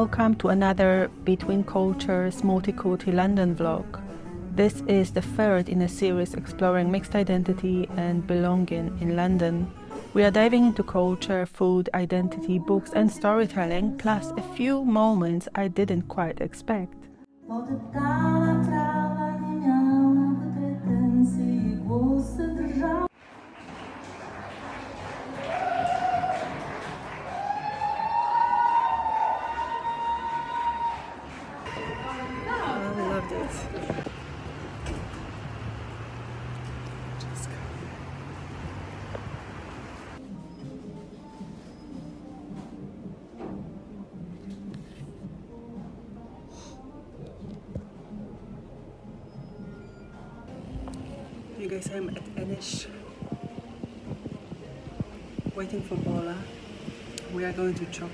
Welcome to another Between Cultures Multikulti London vlog. This is the third in a series exploring mixed identity and belonging in London. We are diving into culture, food, identity, books and storytelling, plus a few moments I didn't quite expect. I loved it. You guys, I'm at Enish, waiting for Bola. We are going to chop.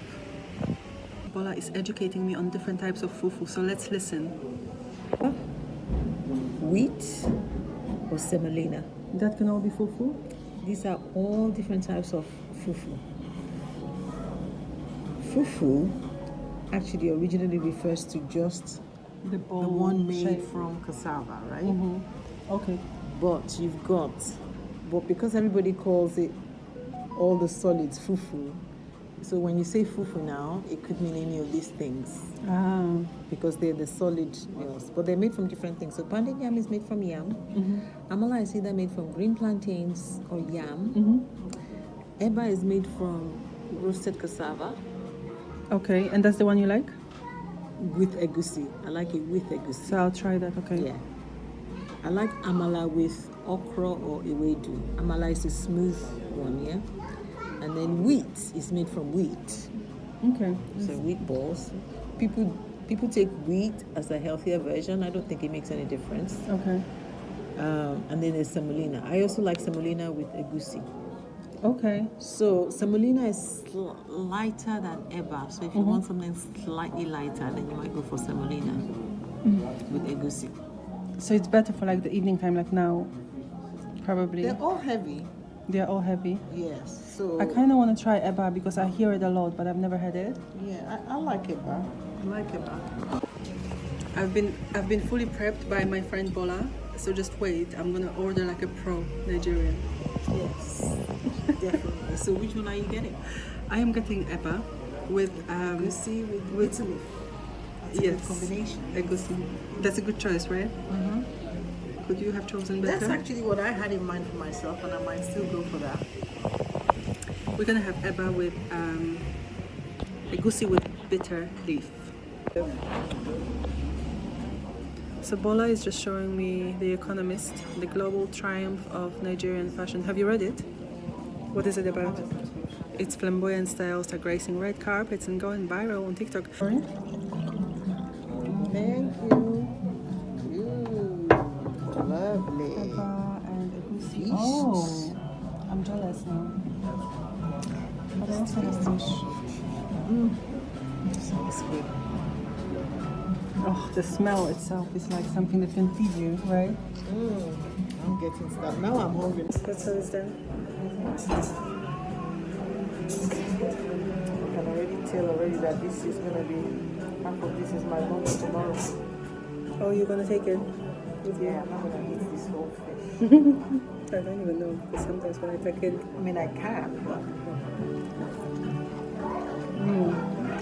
Bola is educating me on different types of fufu, so let's listen. Wheat or semolina. That can all be fufu? These are all different types of fufu. Fufu actually originally refers to just The one made shape. from cassava, right? Mm-hmm. Okay. But but because everybody calls it all the solids fufu, so when you say fufu now, it could mean any of these things. Because they're the solid meals, but they're made from different things. So pounded yam is made from yam. Amala is either made from green plantains or yam. Eba is made from roasted cassava. Okay, and that's the one you like? With egusi. I like it with egusi. So I'll try that, okay. Yeah. I like amala with okra or ewedu. Amala is a smooth one, yeah? And then wheat is made from wheat. Okay. So wheat balls. People take wheat as a healthier version. I don't think it makes any difference. Okay. And then there's semolina. I also like semolina with egusi. Okay. So semolina is lighter than eba. So if you want something slightly lighter, then you might go for semolina with egusi. So it's better for like the evening time, like now, probably. They're all heavy. They're all heavy. Yes. So I kind of want to try eba because I hear it a lot, but I've never had it. yeah, I like eba. I like eba. I've been fully prepped by my friend Bola. So just wait. I'm gonna order like a pro Nigerian. Yes, definitely. So which one are you getting? I am getting eba with Egusi with Italy. That's a yes, good combination. egusi. That's a good choice, right? Could you have chosen better? That's actually what I had in mind for myself, and I might still go for that. We're gonna have eba with egusi with bitter leaf. So Bola is just showing me The Economist, the global triumph of Nigerian fashion. Have you read it? What is it about? Its flamboyant styles are gracing red carpets and going viral on TikTok. Thank you. Ooh, lovely. Eba and egusi. Fish. Oh, I'm jealous now. But I also have fish. Sounds good. Oh, the smell itself is like something that can feed you, right? I'm getting started. Now I'm hungry. That's how it's done. I can already tell that this is gonna be half of this is my lunch tomorrow. Oh, you're gonna take it with you? Yeah, I'm not gonna eat this whole fish. I don't even know, because sometimes when I take it, I mean, I can, but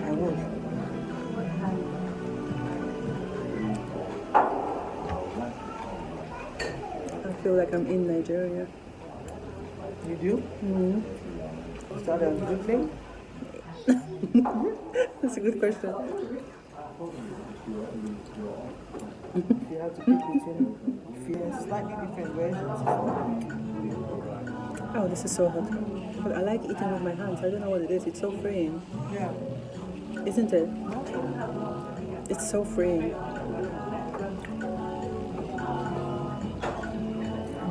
I won't. I feel like I'm in Nigeria. You do? Is that a good thing? That's a good question. You have to pick between slightly different versions. Oh, this is so hot. But I like eating with my hands. I don't know what it is. It's so freeing. Yeah. Isn't it? It's so freeing.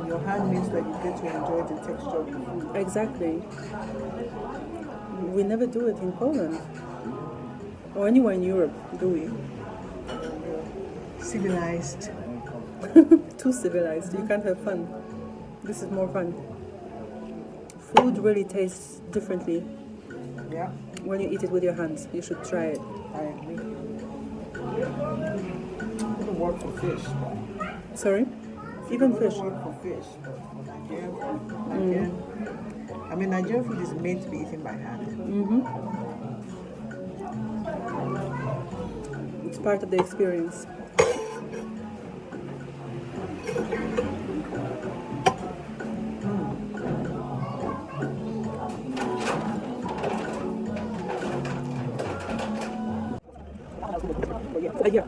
Your hand means that you get to enjoy the texture of the food. Exactly. We never do it in Poland. Or anywhere in Europe, do we? Civilized. Too civilized. You can't have fun. This is more fun. Food really tastes differently Yeah. when you eat it with your hands. You should try it. I agree. Even work for fish. Sorry? Even fish? Work for fish, but for Nigerian, I mean, Nigerian food is made to be eaten by hand. It's part of the experience. Yeah.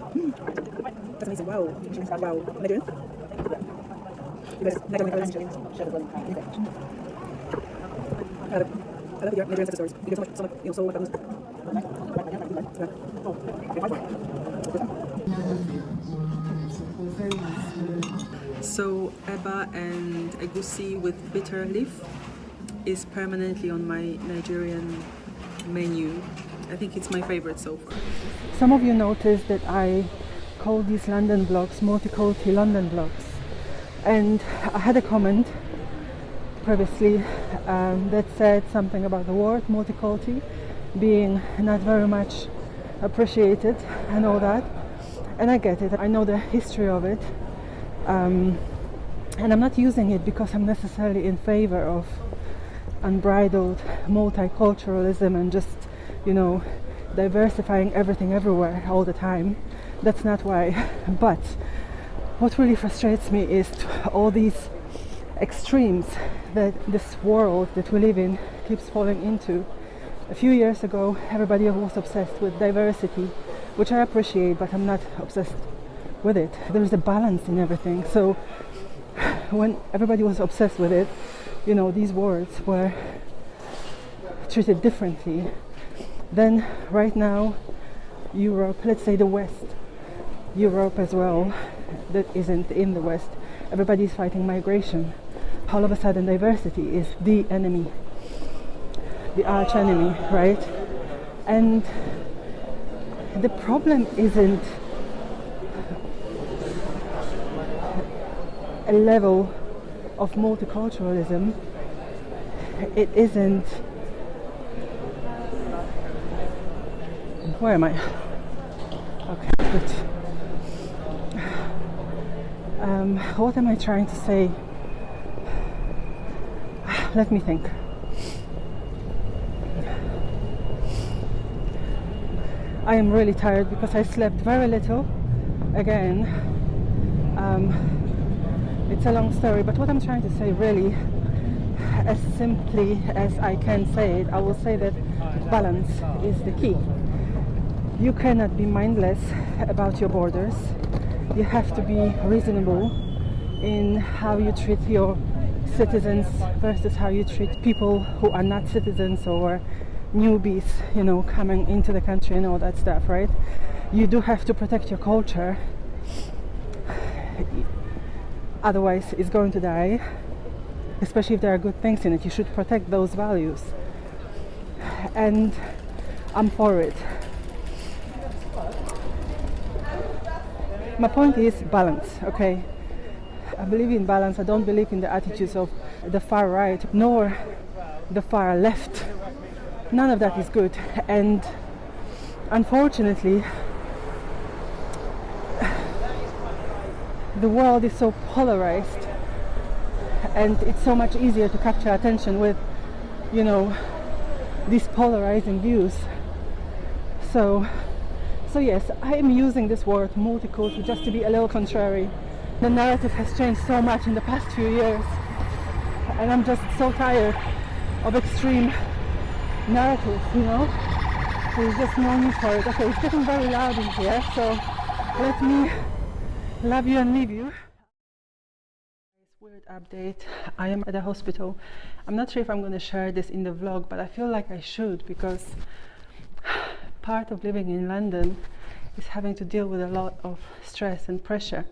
That's amazing. Wow. Wow. Nigerian? I love your Nigerian stories. You get so much, so much. So eba and egusi with bitter leaf is permanently on my Nigerian menu. I think it's my favorite so far. Some of you noticed that I call these London vlogs Multikulti London vlogs, and I had a comment previously that said something about the word multikulti being not very much appreciated and all that, and I get it. I know the history of it, and I'm not using it because I'm necessarily in favor of unbridled multiculturalism and just, you know, diversifying everything everywhere all the time. That's not why. But what really frustrates me is all these extremes that this world that we live in keeps falling into. A few years ago, everybody was obsessed with diversity, which I appreciate, but I'm not obsessed with it. There's a balance in everything. So when everybody was obsessed with it, you know, these words were treated differently. Then right now, Europe, let's say the West, Europe as well, that isn't in the West, everybody's fighting migration. All of a sudden diversity is the enemy, the arch enemy, right? And the problem isn't a level of multiculturalism, it isn't. Where am I? Okay, good. What am I trying to say? Let me think. I am really tired because I slept very little. Again, it's a long story, but what I'm trying to say really, as simply as I can say it, I will say that balance is the key. You cannot be mindless about your borders. You have to be reasonable in how you treat your citizens versus how you treat people who are not citizens or newbies, you know, coming into the country and all that stuff, right? You do have to protect your culture, otherwise it's going to die, especially if there are good things in it. You should protect those values, and I'm for it. My point is balance, okay? I believe in balance. I don't believe in the attitudes of the far right nor the far left. None of that is good, and unfortunately the world is so polarized, and it's so much easier to capture attention with, you know, these polarizing views. So yes, I am using this word multicultural just to be a little contrary. The narrative has changed so much in the past few years, and I'm just so tired of extreme narratives, you know? There's just no need for it. Okay, it's getting very loud in here, so let me love you and leave you. Weird update. I am at the hospital. I'm not sure if I'm going to share this in the vlog, but I feel like I should, because part of living in London is having to deal with a lot of stress and pressure.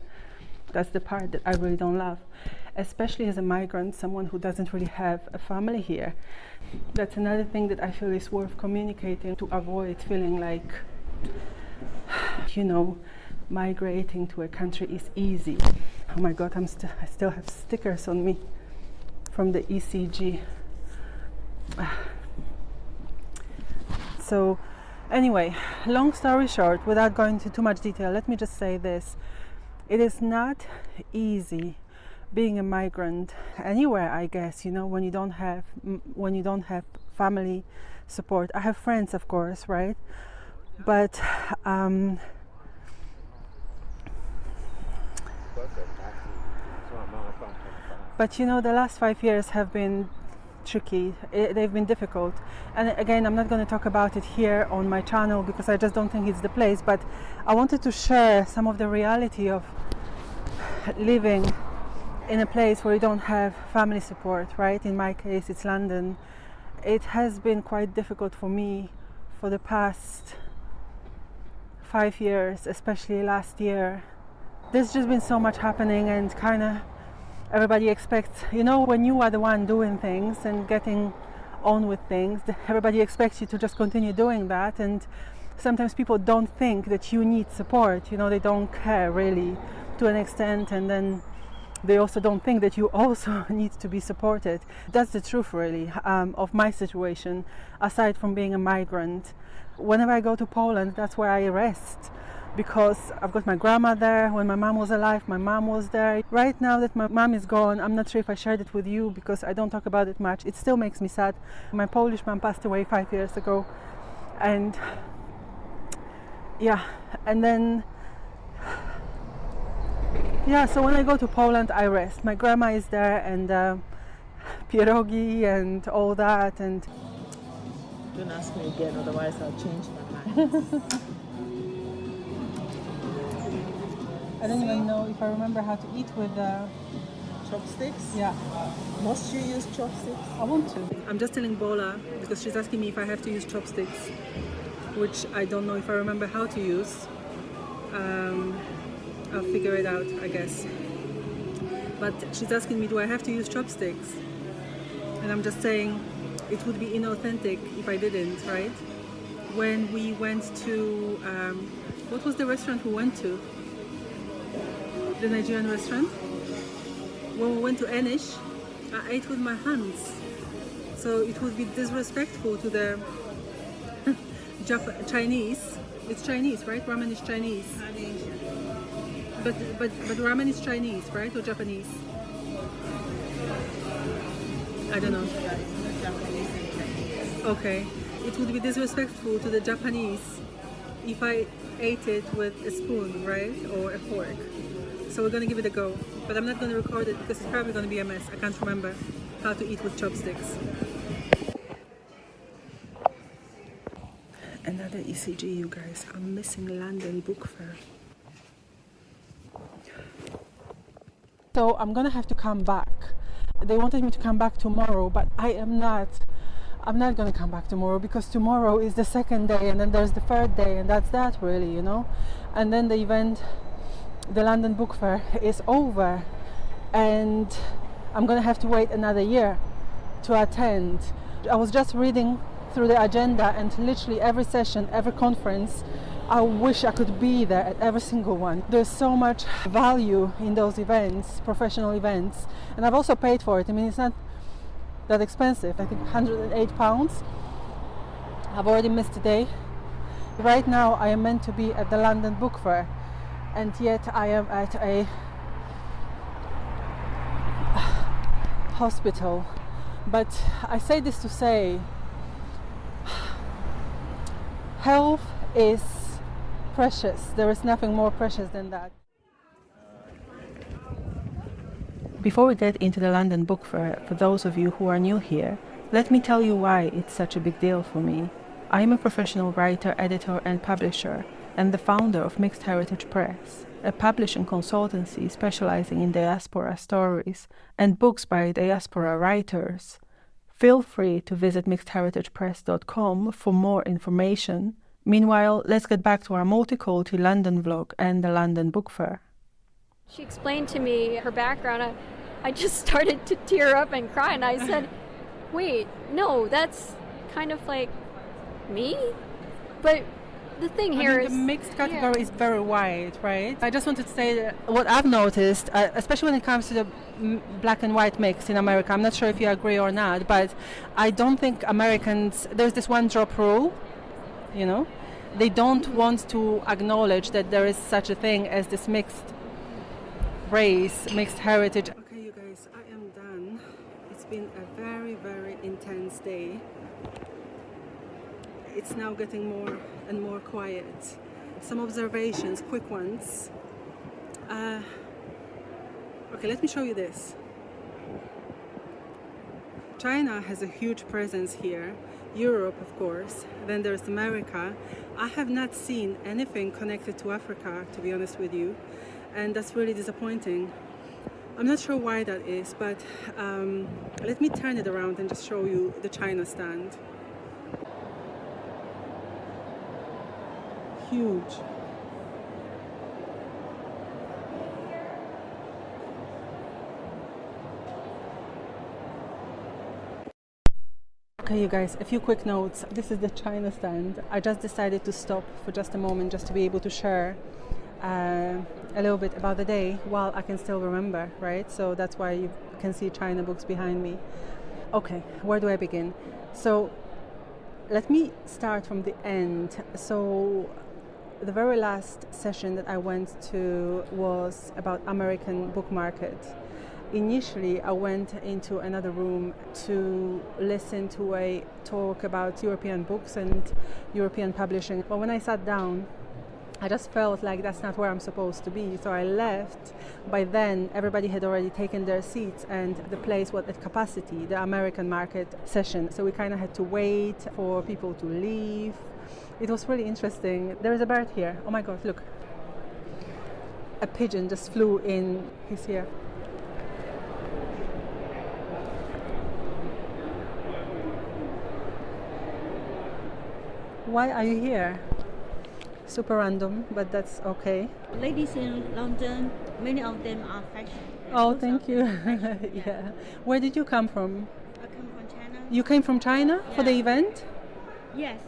That's the part that I really don't love, especially as a migrant, someone who doesn't really have a family here. That's another thing that I feel is worth communicating to avoid feeling like, you know, migrating to a country is easy. Oh my God, I still have stickers on me from the ECG. So Anyway, long story short, without going into too much detail, let me just say this. It is not easy being a migrant anywhere, I guess, when you don't have family support. I have friends, of course, right? But the last 5 years have been tricky. They've been difficult, and again, I'm not going to talk about it here on my channel because I just don't think it's the place, but I wanted to share some of the reality of living in a place where you don't have family support, right? In my case, it's London. It has been quite difficult for me for the past 5 years, especially last year. There's just been so much happening, and kind of everybody expects, when you are the one doing things and getting on with things, everybody expects you to just continue doing that, and sometimes people don't think that you need support, they don't care really to an extent, and then they also don't think that you also need to be supported. That's the truth really of my situation, aside from being a migrant. Whenever I go to Poland, that's where I rest, because I've got my grandma there. When my mom was alive, my mom was there. Right now that my mom is gone, I'm not sure if I shared it with you because I don't talk about it much. It still makes me sad. My Polish mom passed away 5 years ago, and so when I go to Poland, I rest. My grandma is there, and pierogi and all that, and don't ask me again, otherwise I'll change my mind. I don't even know if I remember how to eat with chopsticks? Yeah. Must you use chopsticks? I want to. I'm just telling Bola because she's asking me if I have to use chopsticks, which I don't know if I remember how to use. I'll figure it out, I guess. But she's asking me, do I have to use chopsticks? And I'm just saying it would be inauthentic if I didn't, right? When we went to, what was the restaurant we went to? The Nigerian restaurant? When we went to Enish, I ate with my hands. So it would be disrespectful to the Chinese. It's Chinese, right? Ramen is Chinese. But ramen is Chinese, right? Or Japanese? I don't know. Okay. It would be disrespectful to the Japanese if I ate it with a spoon, right? Or a fork. So we're going to give it a go. But I'm not going to record it because it's probably going to be a mess. I can't remember how to eat with chopsticks. Another ECG, you guys. I'm missing London Book Fair. So I'm gonna have to come back. They wanted me to come back tomorrow, but I'm not gonna come back tomorrow because tomorrow is the second day, and then there's the third day, and that's that really, and then the event, the London Book Fair, is over, and I'm gonna have to wait another year to attend. I was just reading through the agenda, and literally every session, every conference, I wish I could be there at every single one. There's so much value in those events, professional events, and I've also paid for it. I mean, it's not that expensive. I think £108. I've already missed a day. Right now I am meant to be at the London Book Fair, and yet I am at a hospital. But I say this to say, health is precious. There is nothing more precious than that. Before we get into the London Book Fair, for those of you who are new here, let me tell you why it's such a big deal for me. I am a professional writer, editor and publisher, and the founder of Mixed Heritage Press, a publishing consultancy specializing in diaspora stories and books by diaspora writers. Feel free to visit mixedheritagepress.com for more information. Meanwhile, let's get back to our Multikulti London vlog and the London Book Fair. She explained to me her background. I just started to tear up and cry, and I said, wait, no, that's kind of like me? But the thing here is... the mixed category is very wide, right? I just wanted to say that what I've noticed, especially when it comes to the black and white mix in America, I'm not sure if you agree or not, but I don't think Americans... There's this one drop rule. you know. They don't want to acknowledge that there is such a thing as this mixed race, mixed heritage. Okay, you guys, I am done. It's been a very, very intense day. It's now getting more and more quiet. Some observations, quick ones. Okay, let me show you this. China has a huge presence here. Europe, of course. Then there's America. I have not seen anything connected to Africa, to be honest with you. And that's really disappointing. I'm not sure why that is, but let me turn it around and just show you the China stand. Huge. Okay, you guys, a few quick notes. This is the China stand. I just decided to stop for just a moment just to be able to share a little bit about the day while I can still remember, right? So that's why you can see China books behind me. Okay, where do I begin? So let me start from the end. So the very last session that I went to was about American book market. Initially, I went into another room to listen to a talk about European books and European publishing. But when I sat down, I just felt like that's not where I'm supposed to be. So I left. By then, everybody had already taken their seats and the place was at capacity, the American market session. So we kind of had to wait for people to leave. It was really interesting. There is a bird here. Oh my God, look. A pigeon just flew in. He's here. Why are you here? Super random, but that's okay. Ladies in London, many of them are fashion. Oh, thank you. Yeah. Where did you come from? I come from China. You came from China for the event? Yes.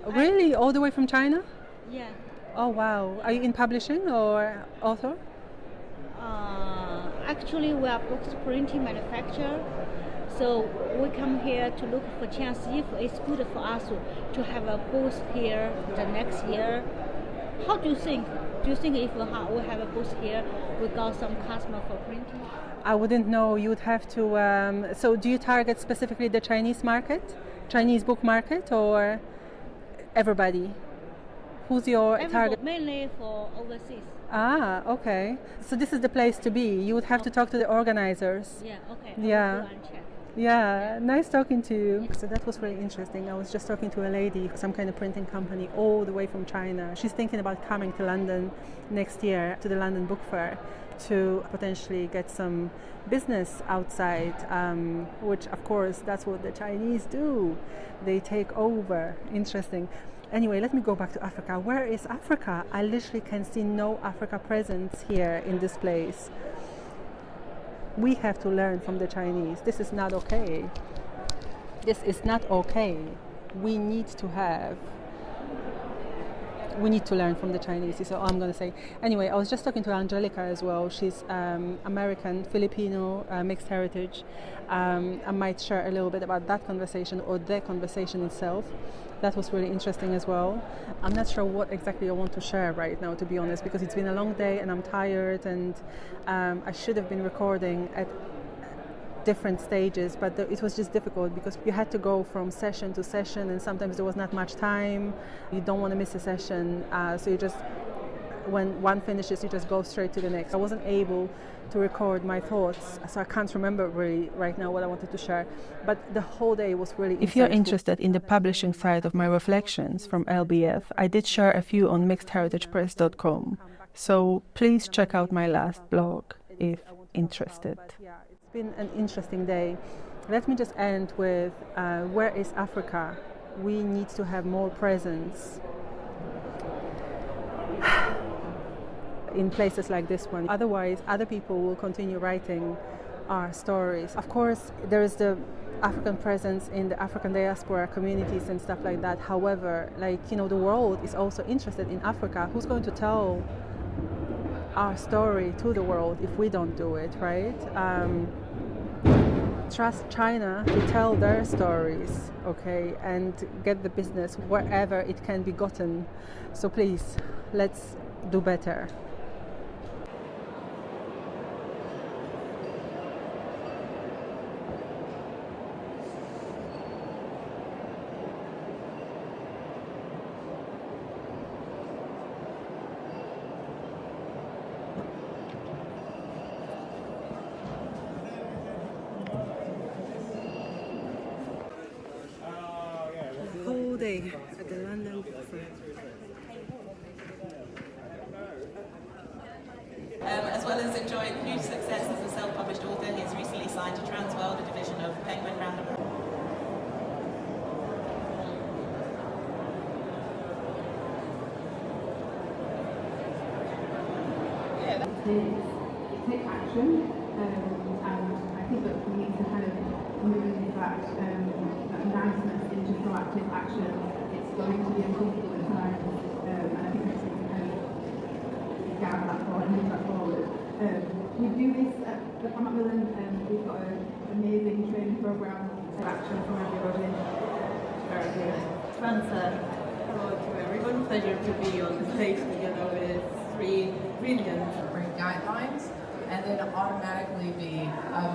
Really? All the way from China? Yeah. Oh, wow. Are you in publishing or author? Actually, we are books printing manufacturer. So we come here to look for chance if it's good for us to have a booth here the next year. How do you think? Do you think if we have a booth here, we got some customer for printing? I wouldn't know. You would have to. So do you target specifically the Chinese market, Chinese book market, or everybody? Who's your target? Mainly for overseas. Ah, okay. So this is the place to be. You would have to talk to the organizers. Yeah, okay. Yeah. I will go and check. Yeah, nice talking to you. So that was really interesting. I was just talking to a lady, some kind of printing company all the way from China. She's thinking about coming to London next year to the London Book Fair to potentially get some business outside, which of course that's what the Chinese do. They take over. Interesting. Anyway, let me go back to Africa. Where is Africa? I literally can see no Africa presence here in this place. We have to learn from the Chinese. This is not okay. This is not okay. We need to learn from the Chinese, is all I'm going to say. Anyway, I was just talking to Angelica as well. She's American, Filipino, mixed heritage. I might share a little bit about that conversation or the conversation itself. That was really interesting as well. I'm not sure what exactly I want to share right now, to be honest, because it's been a long day and I'm tired, and I should have been recording at different stages, but it was just difficult because you had to go from session to session and sometimes there was not much time. You don't want to miss a session, so you just, when one finishes, you just go straight to the next. I wasn't able to record my thoughts, so I can't remember really right now what I wanted to share, but the whole day was really If you're interested in the publishing side of my reflections from LBF, I did share a few on mixedheritagepress.com, so please check out my last blog if interested. It's been an interesting day. Let me just end with where is Africa? We need to have more presence in places like this one. Otherwise, other people will continue writing our stories. Of course, there is the African presence in the African diaspora communities and stuff like that. However, the world is also interested in Africa. Who's going to tell our story to the world if we don't do it, right? trust China to tell their stories, okay, and get the business wherever it can be gotten. So please, let's do better. Whole day at the London Book Fair. As well as enjoying huge success as a self-published author, he's recently signed to Transworld, a division of Penguin Random. Take action, and I think that we need to kind of move that announcement into proactive action. It's going to be uncomfortable at times, and I think we just need to kind of gather that forward and move that forward. We do this at the Macmillan, we've got an amazing training programme of action from everybody. Very good. Samantha, hello to everyone. Pleasure to be on the stage together with three brilliant guidelines, and then automatically be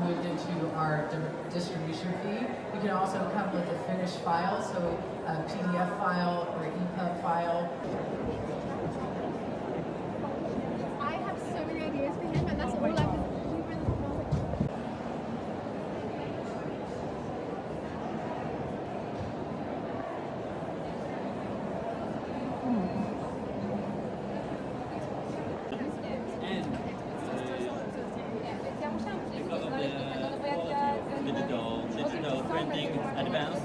moved into our distribution feed. You can also come with a finished file, so a PDF file or EPUB file. I have so many ideas for him, and that's all I was. Digital printing advanced,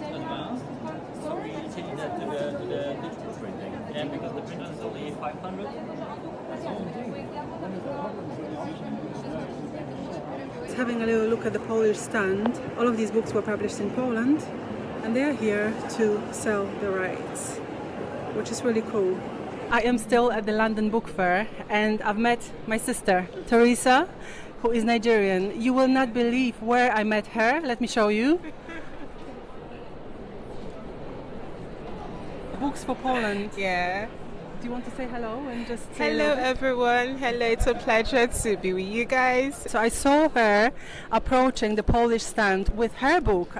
so we changed that to the digital printing. And because the printer is only 500, that's all. Having a little look at the Polish stand, all of these books were published in Poland, and they are here to sell the rights, which is really cool. I am still at the London Book Fair, and I've met my sister, Teresa, who is Nigerian. You will not believe where I met her. Let me show you. Books for Poland. Yeah. Do you want to say hello and just say hello everyone? Hello, it's a pleasure to be with you guys. So I saw her approaching the Polish stand with her book,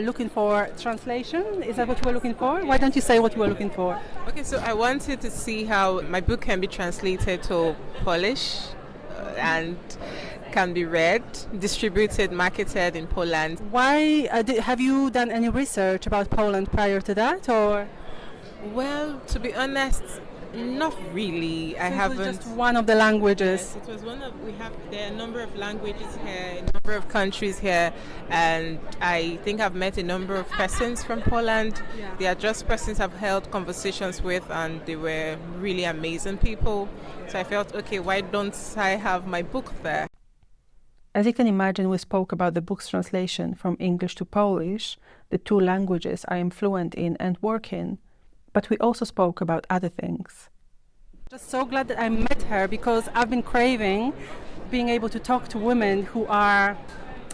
looking for translation. Is that what you were looking for? Why don't you say what you were looking for? Okay, so I wanted to see how my book can be translated to Polish and can be read, distributed, marketed in Poland. Why have you done any research about Poland prior to that, or? Well, to be honest, not really. I haven't. It was just one of the languages. Yes, it was one of. There are a number of languages here, a number of countries here, and I think I've met a number of persons from Poland. Yeah. They are just persons I've held conversations with, and they were really amazing people. So I felt, okay, why don't I have my book there? As you can imagine, we spoke about the book's translation from English to Polish, the two languages I am fluent in and work in. But we also spoke about other things. Just so glad that I met her, because I've been craving being able to talk to women who are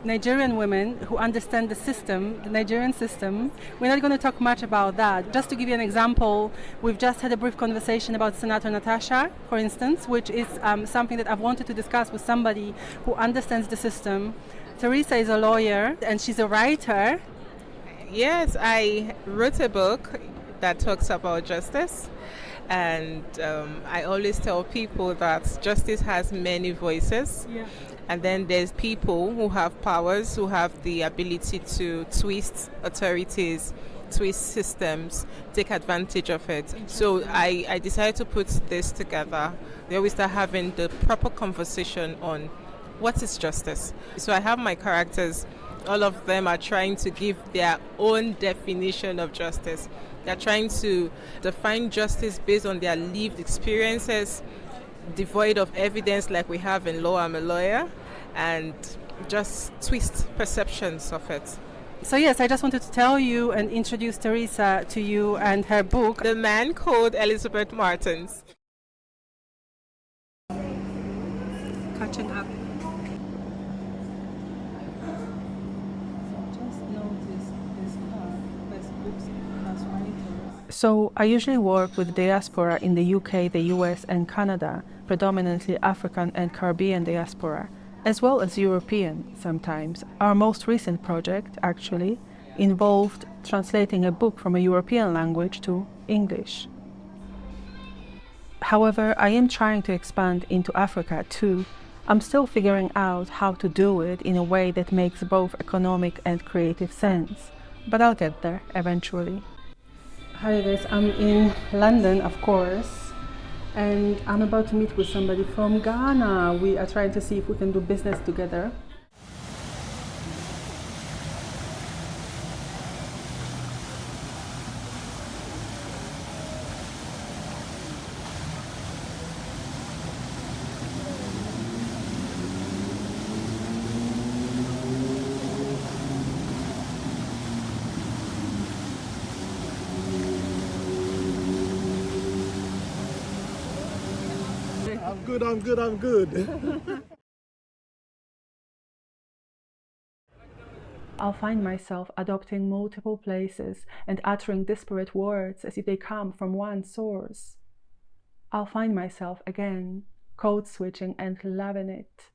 Nigerian women who understand the system, the Nigerian system. We're not going to talk much about that. Just to give you an example, we've just had a brief conversation about Senator Natasha, for instance, which is something that I've wanted to discuss with somebody who understands the system. Teresa is a lawyer and she's a writer. Yes, I wrote a book that talks about justice, and I always tell people that justice has many voices. Yeah. And then there's people who have powers, who have the ability to twist authorities, twist systems, take advantage of it. So I decided to put this together. They always start having the proper conversation on what is justice. So I have my characters, all of them are trying to give their own definition of justice. They're trying to define justice based on their lived experiences, devoid of evidence like we have in law. I'm a lawyer, and just twist perceptions of it. So yes, I just wanted to tell you and introduce Teresa to you and her book. The Man Called Elizabeth Martins. Catching up. So I usually work with diaspora in the UK, the US and Canada, predominantly African and Caribbean diaspora, as well as European sometimes. Our most recent project, actually, involved translating a book from a European language to English. However, I am trying to expand into Africa too. I'm still figuring out how to do it in a way that makes both economic and creative sense, but I'll get there eventually. Hi guys, I'm in London, of course, and I'm about to meet with somebody from Ghana. We are trying to see if we can do business together. I'm good. I'll find myself adopting multiple places and uttering disparate words as if they come from one source. I'll find myself again, code switching and loving it,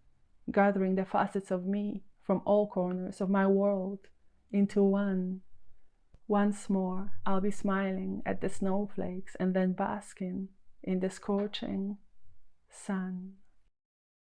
gathering the facets of me from all corners of my world into one. Once more, I'll be smiling at the snowflakes and then basking in the scorching sun.